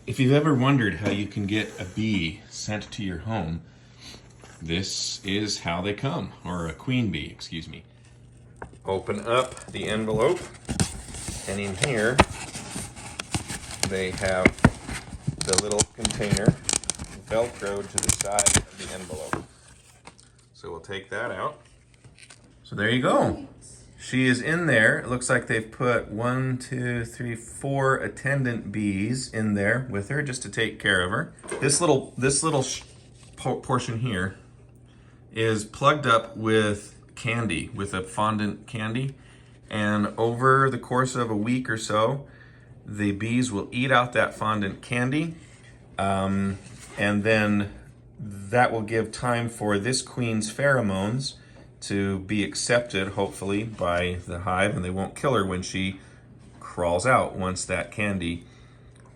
If you've ever wondered how you can get a bee sent to your home, this is how they come, or a queen bee, excuse me. Open up the envelope, and in here they have the little container velcroed to the side of the envelope. So we'll take that out. So there you go. She is in there. It looks like they've put 4 attendant bees in there with her just to take care of her. This little portion here is plugged up with candy, with a fondant candy. And over the course of a week or so, the bees will eat out that fondant candy. And then that will give time for this queen's pheromones to be accepted, hopefully, by the hive, and they won't kill her when she crawls out once that candy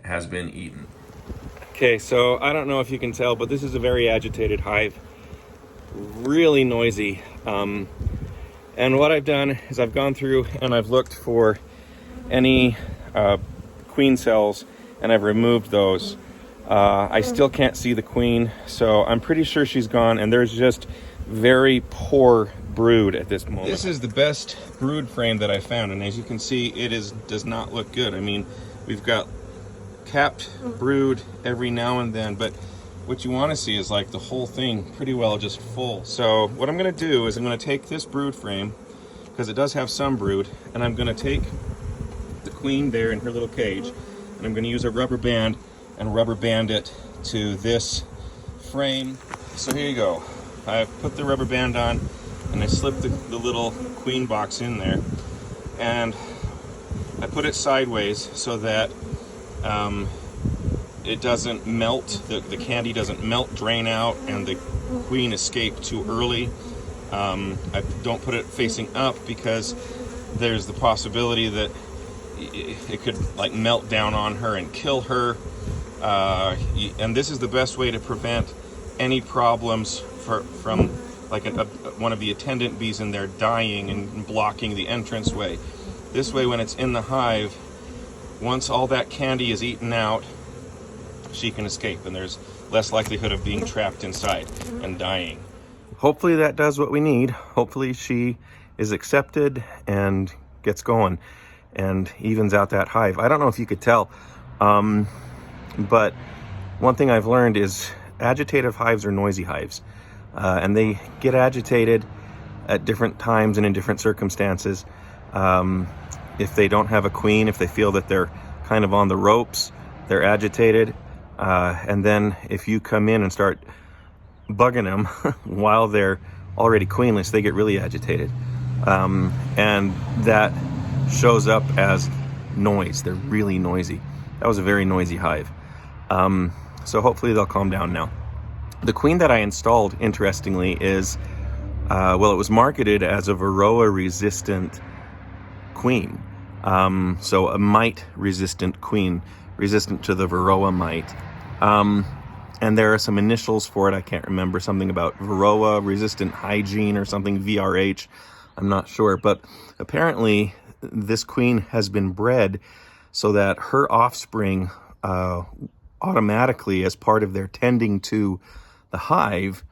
has been eaten. Okay, so I don't know if you can tell, but this is a very agitated hive. Really noisy. And what I've done is I've gone through and I've looked for any queen cells, and I've removed those. I still can't see the queen, so I'm pretty sure she's gone, and there's just very poor brood at this moment. This is the best brood frame that I found, and as you can see, it does not look good. I mean, we've got capped brood every now and then, but what you want to see is like the whole thing pretty well just full. So what I'm going to do is I'm going to take this brood frame, because it does have some brood, and I'm going to take the queen there in her little cage, and I'm going to use a rubber band and rubber band it to this frame. So here you go. I've put the rubber band on, and I slipped the little queen box in there, and I put it sideways so that it doesn't melt, the candy doesn't melt, drain out, and the queen escape too early. I don't put it facing up because there's the possibility that it could like melt down on her and kill her. And this is the best way to prevent any problems from like one of the attendant bees in there dying and blocking the entranceway. This way, when it's in the hive, once all that candy is eaten out, she can escape, and there's less likelihood of being trapped inside and dying. Hopefully that does what we need. Hopefully she is accepted and gets going and evens out that hive. I don't know if you could tell, but one thing I've learned is agitative hives are noisy hives. And they get agitated at different times and in different circumstances. If they don't have a queen, if they feel that they're kind of on the ropes, they're agitated. And then if you come in and start bugging them while they're already queenless, they get really agitated. And that shows up as noise. They're really noisy. That was a very noisy hive. So hopefully they'll calm down now. The queen that I installed, interestingly, is, it was marketed as a Varroa resistant queen. So a mite-resistant queen, resistant to the Varroa mite. And there are some initials for it. I can't remember, something about Varroa resistant hygiene or something, VRH. I'm not sure. But apparently this queen has been bred so that her offspring automatically, as part of their tending to the hive,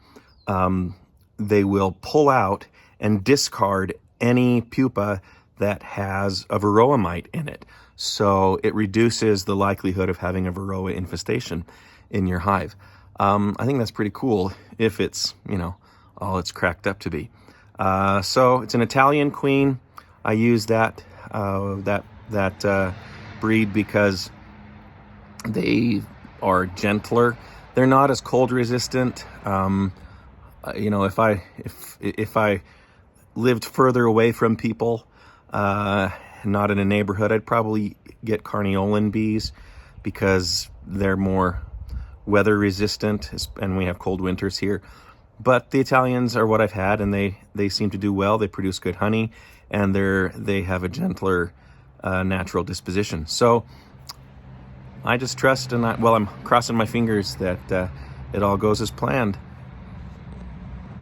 they will pull out and discard any pupa that has a Varroa mite in it. So it reduces the likelihood of having a Varroa infestation in your hive. I think that's pretty cool if it's, all it's cracked up to be. So it's an Italian queen. I use that breed because they are gentler. They're not as cold resistant. If I lived further away from people, not in a neighborhood, I'd probably get Carniolan bees because they're more weather resistant, and we have cold winters here. But the Italians are what I've had, and they seem to do well. They produce good honey, and they have a gentler natural disposition. So I just trust, and I'm crossing my fingers that it all goes as planned.